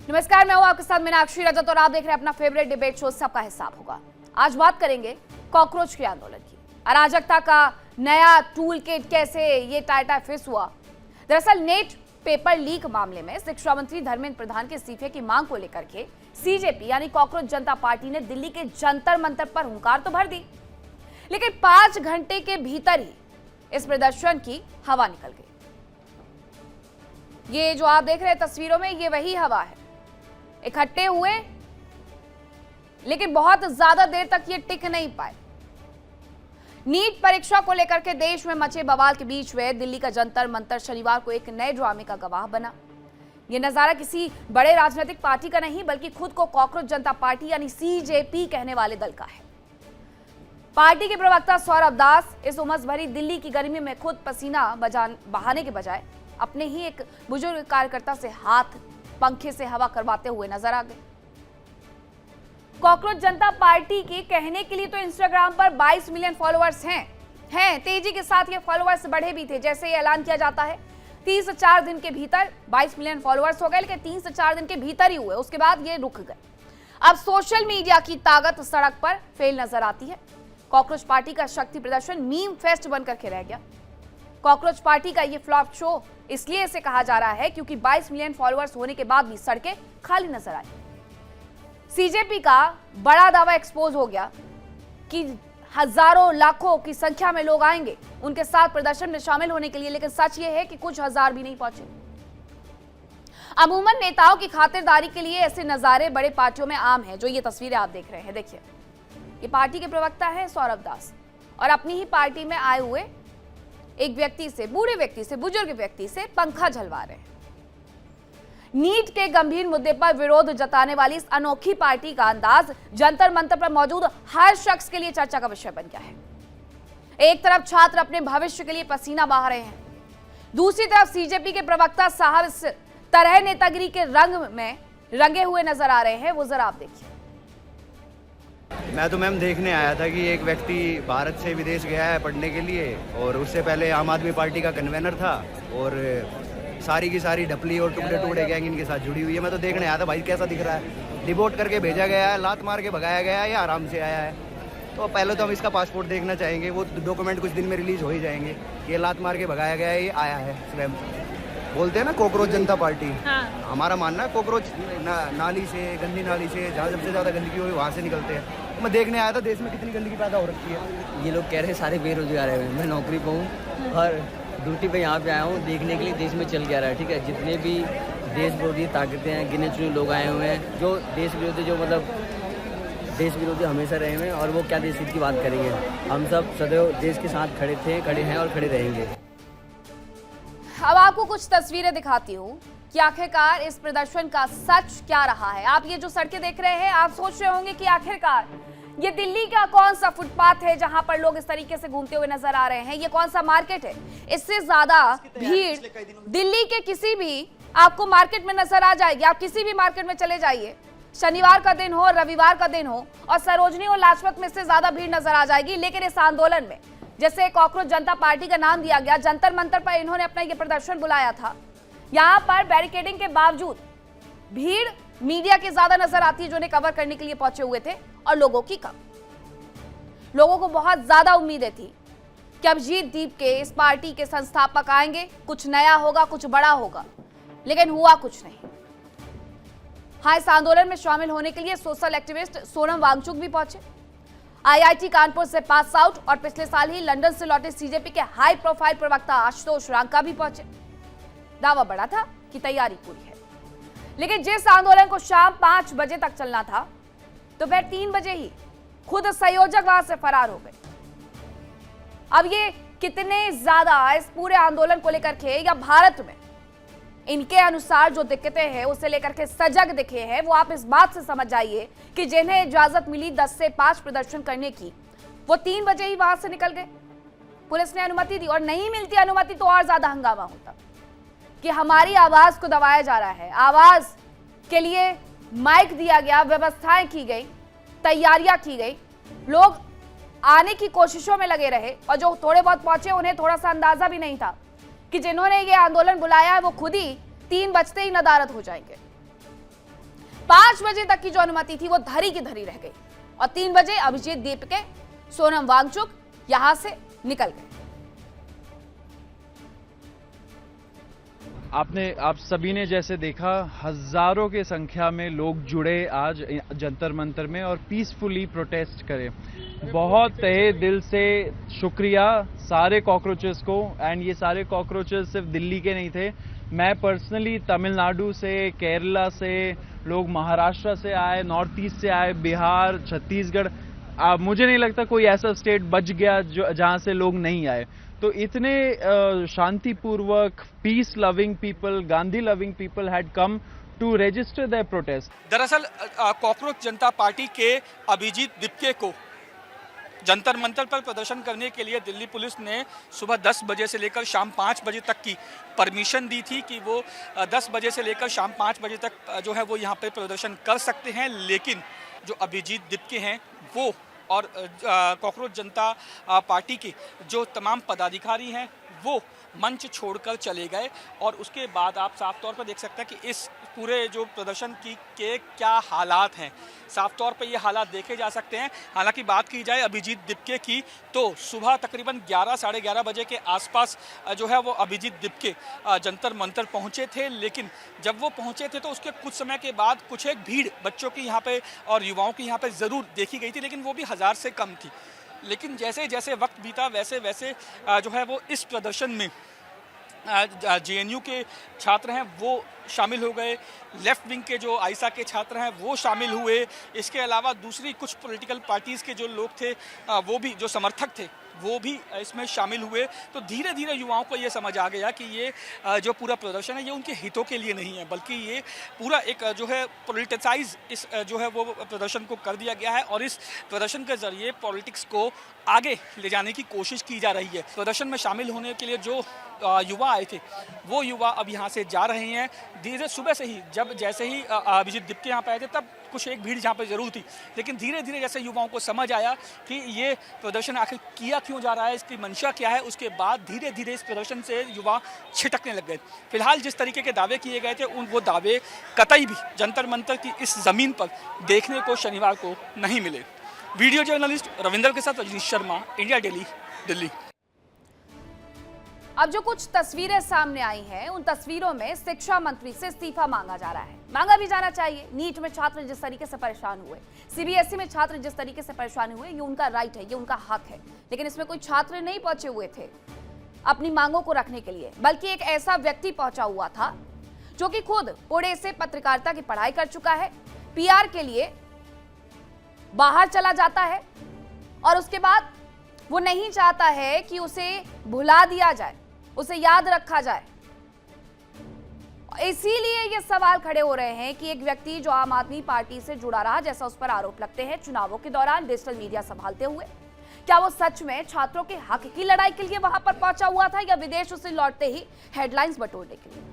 नमस्कार, मैं हूं आपके साथ मीनाक्षी रजत और आप देख रहे हैं अपना फेवरेट डिबेट शो सबका हिसाब होगा। आज बात करेंगे कॉकरोच के आंदोलन की। अराजकता का नया टूल किट कैसे ये टाटा फिस हुआ। दरअसल नेट पेपर लीक मामले में शिक्षा मंत्री धर्मेंद्र प्रधान के इस्तीफे की मांग को लेकर के सीजेपी यानी कॉकरोच जनता पार्टी ने दिल्ली के जंतर मंतर पर हुंकार तो भर दी, लेकिन 5 घंटे के भीतर ही इस प्रदर्शन की हवा निकल गई। ये जो आप देख रहे हैं तस्वीरों में, ये वही हवा है। इकट्ठे हुए लेकिन बहुत ज्यादा देर तक ये टिक नहीं पाए। नीट परीक्षा को लेकर के देश में मचे बवाल के बीच में दिल्ली का जंतर मंतर शनिवार को एक नए ड्रामे का गवाह बना। यह नजारा किसी बड़े राजनीतिक पार्टी का नहीं बल्कि खुद को कॉकरोच जनता पार्टी यानी सीजेपी कहने वाले दल का है। पार्टी के प्रवक्ता सौरभ दास इस उमस भरी दिल्ली की गर्मी में खुद पसीना बहाने के बजाय अपने ही एक बुजुर्ग कार्यकर्ता से हाथ पंखे से हवा करवाते हुए नजर आ गए। कॉकरोच जनता पार्टी के कहने के लिए तो इंस्टाग्राम पर 22 मिलियन फॉलोअर्स हैं। तेजी के साथ ये फॉलोअर्स बढ़े भी थे। जैसे ये ऐलान किया जाता है 30 से 4 दिन के भीतर 22 मिलियन फॉलोअर्स हो गए, लेकिन 3 से 4 दिन के भीतर ही हुए, उसके बाद ये रुक गए। अब सोशल मीडिया की ताकत सड़क पर फेल नजर आती है। कॉकरोच पार्टी का शक्ति प्रदर्शन मीम फेस्ट बनकर के रह गया। कॉकरोच पार्टी का ये फ्लॉप शो इसलिए इसे कहा जा रहा है क्योंकि 22 मिलियन फॉलोअर्स होने के बाद भी सड़कें खाली नजर आई। सीजेपी का बड़ा दावा एक्सपोज हो गया कि हजारों लाखों की संख्या में लोग आएंगे उनके साथ प्रदर्शन में शामिल होने के लिए, लेकिन सच ये है कि कुछ हजार भी नहीं पहुंचे। अमूमन नेताओं की खातिरदारी के लिए ऐसे नजारे बड़े पार्टियों में आम है। जो ये तस्वीरें आप देख रहे हैं, देखिए, ये पार्टी के प्रवक्ता है सौरभ दास और अपनी ही पार्टी में आए हुए एक व्यक्ति से, बूढ़े व्यक्ति से, बुजुर्ग व्यक्ति से पंखा झलवा रहे हैं। नीट के गंभीर मुद्दे पर विरोध जताने वाली इस अनोखी पार्टी का अंदाज जंतर मंतर पर मौजूद हर शख्स के लिए चर्चा का विषय बन गया है। एक तरफ छात्र अपने भविष्य के लिए पसीना बहा रहे हैं, दूसरी तरफ सीजेपी के प्रवक्ता साहब इस तरह नेतागिरी के रंग में रंगे हुए नजर आ रहे हैं। वो जरा आप देखिए। मैं तो मैम देखने आया था कि एक व्यक्ति भारत से विदेश गया है पढ़ने के लिए और उससे पहले आम आदमी पार्टी का कन्वेनर था और सारी की सारी ढपली और टुकड़े टुकड़े गैंग इनके साथ जुड़ी हुई है। मैं तो देखने आया था भाई कैसा दिख रहा है। डिपोर्ट करके भेजा गया है, लात मार के भगाया गया है या आराम से आया है। तो पहले तो हम इसका पासपोर्ट देखना चाहेंगे। वो डॉक्यूमेंट कुछ दिन में रिलीज हो ही जाएंगे। ये लात मार के भगाया गया है, ये आया है स्वयं। बोलते हैं ना कॉकरोच जनता पार्टी। हाँ। हमारा मानना है कॉकरोच नाली से, गंदी नाली से, जहाँ सबसे ज़्यादा गंदगी हुई वहाँ से निकलते हैं। मैं देखने आया था देश में कितनी गंदगी पैदा हो रखी है। ये लोग कह रहे हैं सारे बेरोजगार है। मैं नौकरी पर हूँ और ड्यूटी पे यहाँ पे आया हूँ देखने के लिए देश में चल क्या रहा है। ठीक है, जितने भी देश विरोधी ताकतें हैं, गिने चुने लोग आए हुए हैं जो देश विरोधी, जो मतलब देश विरोधी हमेशा रहे हुए हैं और वो क्या देश हित की बात करेंगे। हम सब सदैव देश के साथ खड़े थे, खड़े हैं और खड़े रहेंगे। अब आपको कुछ तस्वीरें दिखाती हूँ कि आखिरकार इस प्रदर्शन का सच क्या रहा है। आप ये जो सड़कें देख रहे हैं, आप सोच रहे होंगे कि आखिरकार ये दिल्ली का कौन सा फुटपाथ है जहां पर लोग इस तरीके से घूमते हुए नजर आ रहे हैं। ये कौन सा मार्केट है। इससे ज्यादा भीड़ दिल्ली के किसी भी आपको मार्केट में नजर आ जाएगी। आप किसी भी मार्केट में चले जाइए, शनिवार का दिन हो, रविवार का दिन हो, और सरोजनी और लाजपत में इससे ज्यादा भीड़ नजर आ जाएगी। लेकिन इस आंदोलन में, जैसे कॉकरोच जनता पार्टी का नाम दिया गया, जंतर मंतर पर इन्होंने अपना ये प्रदर्शन बुलाया था। यहाँ पर बैरिकेडिंग के बावजूद भीड़ मीडिया के ज्यादा नजर आती है जो उन्हें कवर करने के लिए पहुंचे हुए थे, और लोगों की कम। लोगों को बहुत ज्यादा उम्मीदें थी कि अभिजीत दीप के इस पार्टी के संस्थापक आएंगे, कुछ नया होगा, कुछ बड़ा होगा, लेकिन हुआ कुछ नहीं। हाँ, इस आंदोलन में शामिल होने के लिए सोशल एक्टिविस्ट सोनम वांगचुक भी पहुंचे। आईआईटी कानपुर से पास आउट और पिछले साल ही लंदन से लौटे सीजेपी के हाई प्रोफाइल प्रवक्ता आशुतोष रांका भी पहुंचे। दावा बड़ा था कि तैयारी पूरी है, लेकिन जिस आंदोलन को शाम 5 बजे तक चलना था, दोपहर 3 बजे ही खुद संयोजक वहां से फरार हो गए। अब ये कितने ज्यादा इस पूरे आंदोलन को लेकर के या भारत में इनके अनुसार जो दिक्कतें हैं उसे लेकर के सजग दिखे हैं, वो आप इस बात से समझ जाइए कि जिन्हें इजाजत मिली 10 से 5 प्रदर्शन करने की, वो 3 बजे ही वहां से निकल गए। पुलिस ने अनुमति दी, और नहीं मिलती अनुमति तो और ज्यादा हंगामा होता कि हमारी आवाज को दबाया जा रहा है। आवाज के लिए माइक दिया गया, व्यवस्थाएं की गई, तैयारियां की गई, लोग आने की कोशिशों में लगे रहे, और जो थोड़े बहुत पहुंचे उन्हें थोड़ा सा अंदाजा भी नहीं था कि जिन्होंने ये आंदोलन बुलाया है वो खुद ही 3 बजते ही नदारद हो जाएंगे। 5 बजे तक की जो अनुमति थी वो धरी की धरी रह गई और 3 बजे अभिजीत दीपके, सोनम वांगचुक यहां से निकल गए। आप सभी ने जैसे देखा, हजारों के संख्या में लोग जुड़े आज जंतर मंतर में और पीसफुली प्रोटेस्ट करे। बहुत तहे दिल से शुक्रिया सारे कॉकरोचेस को। एंड ये सारे कॉकरोचेस सिर्फ दिल्ली के नहीं थे। मैं पर्सनली तमिलनाडु से, केरला से, लोग महाराष्ट्र से आए, नॉर्थ ईस्ट से आए, बिहार, छत्तीसगढ़, मुझे नहीं लगता कोई ऐसा स्टेट बच गया जहां से लोग नहीं आए। तो इतने शांतिपूर्वक, peace loving people, Gandhi loving people had come to register their protest. दरअसल कॉकरोच जनता पार्टी के अभिजीत दीपके को जंतर मंतर पर प्रदर्शन करने के लिए दिल्ली पुलिस ने सुबह 10 बजे से लेकर शाम 5 बजे तक की परमिशन दी थी कि वो 10 बजे से लेकर शाम 5 बजे तक जो है वो यहाँ पे प्रदर्शन कर सकते हैं। लेकिन जो अभिजीत दीपके हैं वो और कॉकरोच जनता पार्टी के जो तमाम पदाधिकारी हैं वो मंच छोड़कर चले गए। और उसके बाद आप साफ तौर पर देख सकते हैं कि इस पूरे जो प्रदर्शन के क्या हालात हैं, साफ तौर पर ये हालात देखे जा सकते हैं। हालांकि बात की जाए अभिजीत दीपके की तो सुबह तकरीबन 11 साढ़े 11 बजे के आसपास जो है वो अभिजीत दीपके जंतर मंतर पहुंचे थे। लेकिन जब वो पहुंचे थे तो उसके कुछ समय के बाद कुछ एक भीड़ बच्चों की यहाँ पे और युवाओं की यहाँ पे ज़रूर देखी गई थी, लेकिन वो भी 1000 से कम थी। लेकिन जैसे जैसे वक्त बीता वैसे वैसे जो है वो इस प्रदर्शन में जेएनयू के छात्र हैं वो शामिल हो गए, लेफ्ट विंग के जो आईसा के छात्र हैं वो शामिल हुए। इसके अलावा दूसरी कुछ पॉलिटिकल पार्टीज़ के जो लोग थे वो भी, जो समर्थक थे वो भी इसमें शामिल हुए। तो धीरे धीरे युवाओं को ये समझ आ गया कि ये जो पूरा प्रदर्शन है ये उनके हितों के लिए नहीं है, बल्कि ये पूरा एक जो है पॉलिटिसाइज इस जो है वो प्रदर्शन को कर दिया गया है और इस प्रदर्शन के ज़रिए पॉलिटिक्स को आगे ले जाने की कोशिश की जा रही है। प्रदर्शन में शामिल होने के लिए जो युवा आए थे वो युवा अब यहाँ से जा रहे हैं। धीरे सुबह से ही जैसे ही अभिजीत दीपके यहाँ पे आए थे तब कुछ एक भीड़ यहाँ पे ज़रूर थी, लेकिन धीरे धीरे जैसे युवाओं को समझ आया कि ये प्रदर्शन आखिर किया क्यों जा रहा है, इसकी मंशा क्या है, उसके बाद धीरे धीरे इस प्रदर्शन से युवा छिटकने लग गए। फिलहाल जिस तरीके के दावे किए गए थे वो दावे कतई भी जंतर मंतर की इस ज़मीन पर देखने को शनिवार को नहीं मिले। वीडियो जर्नलिस्ट रविंदर के साथ रजनीश शर्मा, इंडिया डेली, दिल्ली। अब जो कुछ तस्वीरें सामने आई हैं उन तस्वीरों में शिक्षा मंत्री से इस्तीफा मांगा जा रहा है। मांगा भी जाना चाहिए। नीट में छात्र जिस तरीके से परेशान हुए, सीबीएसई में छात्र जिस तरीके से परेशान हुए, ये उनका राइट है, ये उनका हक है। लेकिन इसमें कोई छात्र नहीं पहुंचे हुए थे अपनी मांगों को रखने के लिए, बल्कि एक ऐसा व्यक्ति पहुंचा हुआ था जो कि खुद पुणे से पत्रकारिता की पढ़ाई कर चुका है, पीआर के लिए बाहर चला जाता है और उसके बाद वो नहीं चाहता है कि उसे भुला दिया जाए, उसे याद रखा जाए। इसीलिए ये सवाल खड़े हो रहे हैं कि एक व्यक्ति जो आम आदमी पार्टी से जुड़ा रहा, जैसा उस पर आरोप लगते हैं चुनावों के दौरान डिजिटल मीडिया संभालते हुए, क्या वो सच में छात्रों के हक की लड़ाई के लिए वहां पर पहुंचा हुआ था या विदेश से लौटते ही हेडलाइंस बटोरने के लिए?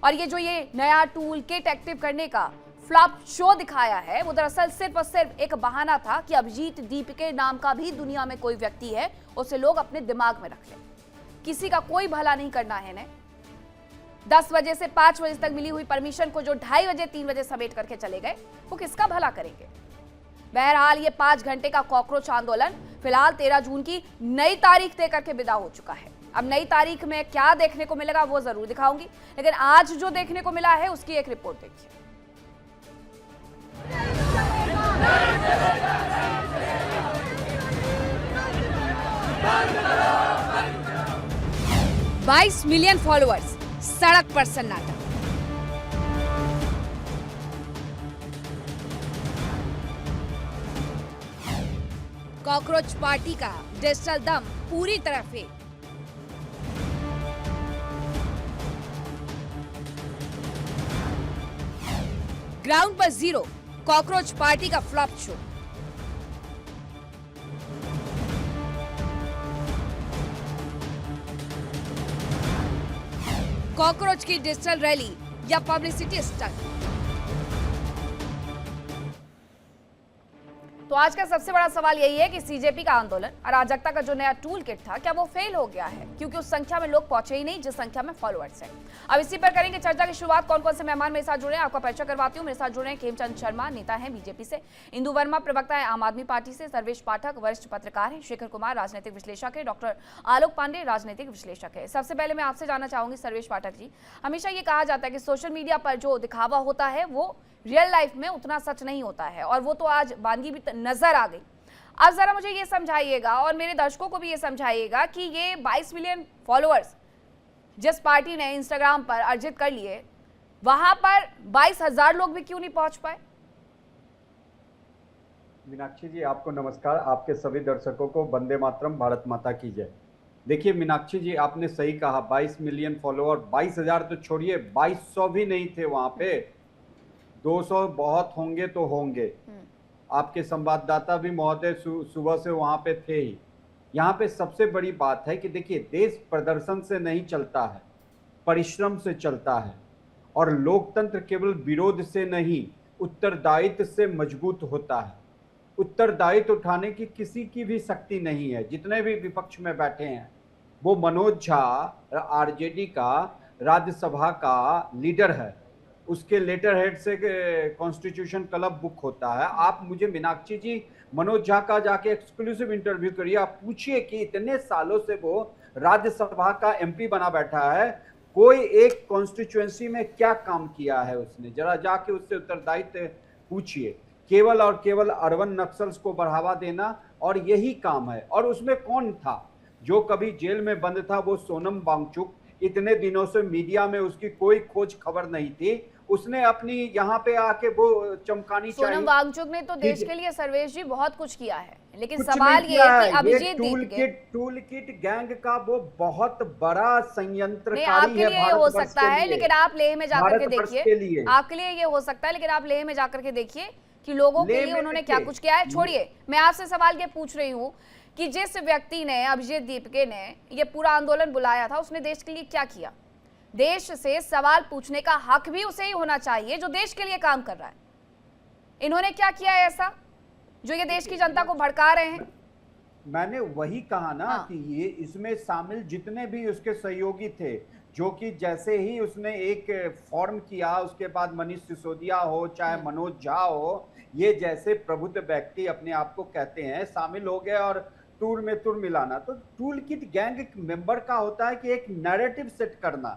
और ये नया टूल किट एक्टिव करने का फ्लॉप शो दिखाया है, वो दरअसल सिर्फ और सिर्फ एक बहाना था कि अभिजीत दीपके नाम का भी दुनिया में कोई व्यक्ति है, उसे लोग अपने दिमाग में रख लें। किसी का कोई भला नहीं करना है ने 10 बजे से 5 बजे तक मिली हुई परमिशन को जो 2:30 बजे 3 बजे समेट करके चले गए, वो किसका भला करेंगे? बहरहाल ये 5 घंटे का कॉकरोच आंदोलन फिलहाल 13 जून की नई तारीख तय करके विदा हो चुका है। अब नई तारीख में क्या देखने को मिलेगा वो जरूर दिखाऊंगी, लेकिन आज जो देखने को मिला है उसकी एक रिपोर्ट देखिए। 22 मिलियन फॉलोअर्स, सड़क पर सन्नाटा। कॉकरोच पार्टी का डिजिटल दम पूरी तरह फेल। ग्राउंड पर जीरो, कॉकरोच पार्टी का फ्लॉप शो। कॉकरोच की डिजिटल रैली या पब्लिसिटी स्टंट। तो आज का सबसे बड़ा सवाल यही है कि सीजेपी का आंदोलन अराजकता का जो नया टूल किट था, क्या वो फेल हो गया है, क्योंकि उस संख्या में लोग पहुंचे ही नहीं जिस संख्या में फॉलोअर्स हैं। अब इसी पर करेंगे चर्चा की शुरुआत। कौन कौन से मेहमान मेरे साथ जुड़े हैं आपका परिचय करवाती हूँ। मेरे साथ जुड़े हैं खेमचंद शर्मा, नेता हैं बीजेपी से, इंदु वर्मा प्रवक्ता है आम आदमी पार्टी से, सर्वेश पाठक वरिष्ठ पत्रकार हैं, शेखर कुमार राजनीतिक विश्लेषक है, डॉक्टर आलोक पांडे राजनीतिक विश्लेषक है। सबसे पहले मैं आपसे जानना चाहूंगी सर्वेश पाठक जी, हमेशा ये कहा जाता है कि सोशल मीडिया पर जो दिखावा होता है वो रियल लाइफ में उतना सच नहीं होता है, और वो तो आज बानगी भी नजर आ गई। अब जरा मुझे ये समझाइएगा और मेरे दर्शकों को भी ये समझाइएगा कि ये 22 मिलियन फॉलोअर्स जिस पार्टी ने इंस्टाग्राम पर अर्जित कर लिए, वहां पर 22,000 लोग भी क्यों नहीं पहुंच पाए? मीनाक्षी जी आपको नमस्कार, आपके सभी दर्शकों को वंदे मातरम, भारत माता की जय। देखिए मीनाक्षी जी, आपने सही कहा, 22 मिलियन फॉलोअर, 22,000 तो छोड़िए, 2200 भी नहीं थे वहां पे, 200 बहुत होंगे तो होंगे। आपके संवाददाता भी महोदय सुबह से वहां पे थे ही। यहाँ पे सबसे बड़ी बात है कि देखिए, देश प्रदर्शन से नहीं चलता है, परिश्रम से चलता है, और लोकतंत्र केवल विरोध से नहीं उत्तरदायित्व से मजबूत होता है। उत्तरदायित्व उठाने की किसी की भी शक्ति नहीं है। जितने भी विपक्ष में बैठे हैं, वो मनोज झा आरजेडी का राज्यसभा का लीडर है, उसके लेटर हेड से कॉन्स्टिट्यूशन क्लब बुक होता है। आप मुझे मीनाक्षी जी मनोज झा का जाके एक्सक्लूसिव इंटरव्यू करिए, आप पूछिए कि इतने सालों से वो राज्यसभा का एमपी बना बैठा है, कोई एक कॉन्स्टिट्यूएंसी में क्या काम किया है उसने, जरा जाके उससे उत्तरदायित्व पूछिए। केवल और केवल अर्बन नक्सल्स को बढ़ावा देना और यही काम है। और उसमें कौन था जो कभी जेल में बंद था? वो सोनम वांगचुक। इतने दिनों से मीडिया में उसकी कोई खोज खबर नहीं थी, उसने अपनी यहाँ पे आके वो चमकानी चाहिए। सोनम वांगचुक ने तो देश के लिए सर्वेश जी बहुत कुछ किया है, लेकिन कुछ सवाल नहीं ये किया है कि अभिजीत टूल किट गैंग का वो बहुत बड़ा संयंत्रकारी आपके है। लिए ये हो सकता है, लेकिन आप लेह में जाकर के भारतवर्ष के देखिए, लिए। आपके लिए ये हो सकता है, लेकिन आप लेह में जाकर के देखिए कि लोगों के लिए उन्होंने क्या कुछ किया है। छोड़िए, मैं आपसे सवाल ये पूछ रही हूँ कि जिस व्यक्ति ने, अभिजीत दीपके ने ये पूरा आंदोलन बुलाया था, उसने देश के लिए क्या किया? देश से सवाल पूछने का हक भी उसे ही होना चाहिए जो देश के लिए काम कर रहा है। इन्होंने क्या किया है ऐसा जो ये देश की जनता को भड़का रहे हैं? मैंने वही कहा ना कि ये इसमें शामिल जितने भी उसके सहयोगी थे, जो कि जैसे ही उसने एक फॉर्म किया, उसके बाद मनीष सिसोदिया हो चाहे मनोज झा हो, ये जैसे प्रबुद्ध व्यक्ति अपने आप को कहते हैं, शामिल हो गए और टूर में टूर मिलाना। तो टूल किट गैंग मेंबर का होता है कि एक नैरेटिव सेट करना।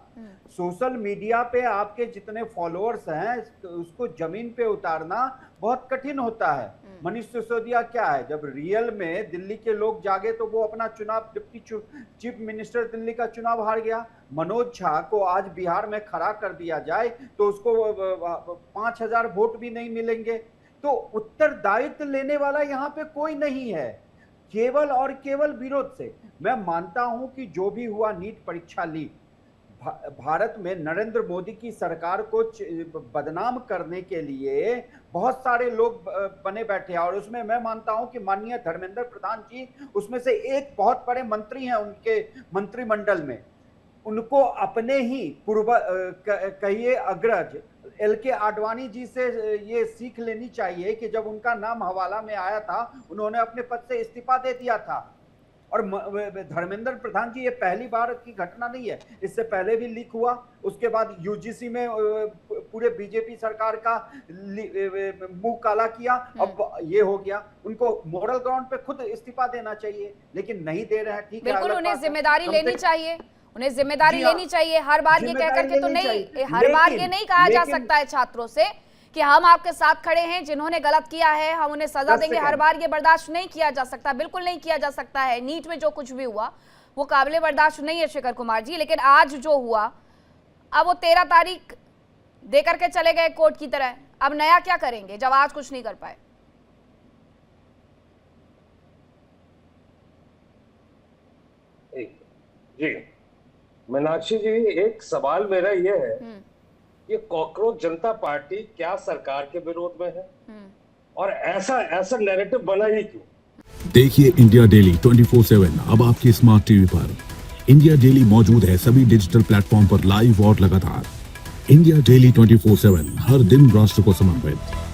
सोशल मीडिया पे आपके जितने फॉलोअर्स हैं उसको जमीन पे उतारना बहुत कठिन होता है। मनीष सिसोदिया क्या है, जब रियल में दिल्ली के लोग जागे तो वो अपना चुनाव, डिप्टी चीफ मिनिस्टर दिल्ली का चुनाव हार गया। मनोज झा को आज बिहार में खड़ा कर दिया जाए तो उसको 5,000 वोट भी नहीं मिलेंगे। तो उत्तरदायित्व लेने वाला यहाँ पे कोई नहीं है, केवल और केवल विरोध से। मैं मानता हूं कि जो भी हुआ, नीट परीक्षा लीक, भारत में नरेंद्र मोदी की सरकार को बदनाम करने के लिए बहुत सारे लोग बने बैठे हैं, और उसमें मैं मानता हूं कि माननीय धर्मेंद्र प्रधान जी उसमें से एक बहुत बड़े मंत्री हैं उनके मंत्रिमंडल में। उनको अपने ही पूर्व कहिए अग्रज LK आडवाणी जी से ये सीख लेनी चाहिए कि जब उनका नाम हवाला में आया था, उन्होंने अपने पद से इस्तीफा दे दिया था। और धर्मेंद्र प्रधान जी, ये पहली बार की घटना नहीं है, इससे पहले भी लीक हुआ। उसके बाद UGC में पूरे बीजेपी सरकार का मुंह काला किया, अब ये हो गया। उनको मोरल ग्राउंड पे खुद इस्तीफा देना चाहिए, लेकिन नहीं दे रहे हैं। ठीक है, बिल्कुल, उन्हें जिम्मेदारी लेनी चाहिए, उन्हें जिम्मेदारी लेनी चाहिए। हर बार ये कह करके तो नहीं, हर बार ये नहीं कहा जा सकता है छात्रों से कि हम आपके साथ खड़े हैं, जिन्होंने गलत किया है हम उन्हें सजा देंगे। हर बार ये बर्दाश्त नहीं किया जा सकता, बिल्कुल नहीं किया जा सकता है। नीट में जो कुछ भी हुआ वो काबिले बर्दाश्त नहीं है शेखर कुमार जी, लेकिन आज जो हुआ, अब वो 13 तारीख दे करके चले गए कोर्ट की तरह, अब नया क्या करेंगे जब आज कुछ नहीं कर पाए? जी मीनाक्षी जी, एक सवाल मेरा ये है, ये कॉकरोच जनता पार्टी क्या सरकार के विरोध में है? और ऐसा नैरेटिव बना ही क्यों? देखिए इंडिया डेली 24/7 अब आपके स्मार्ट टीवी पर। इंडिया डेली मौजूद है सभी डिजिटल प्लेटफॉर्म पर लाइव और लगातार। इंडिया डेली 24/7 हर दिन राष्ट्र को समर्पित।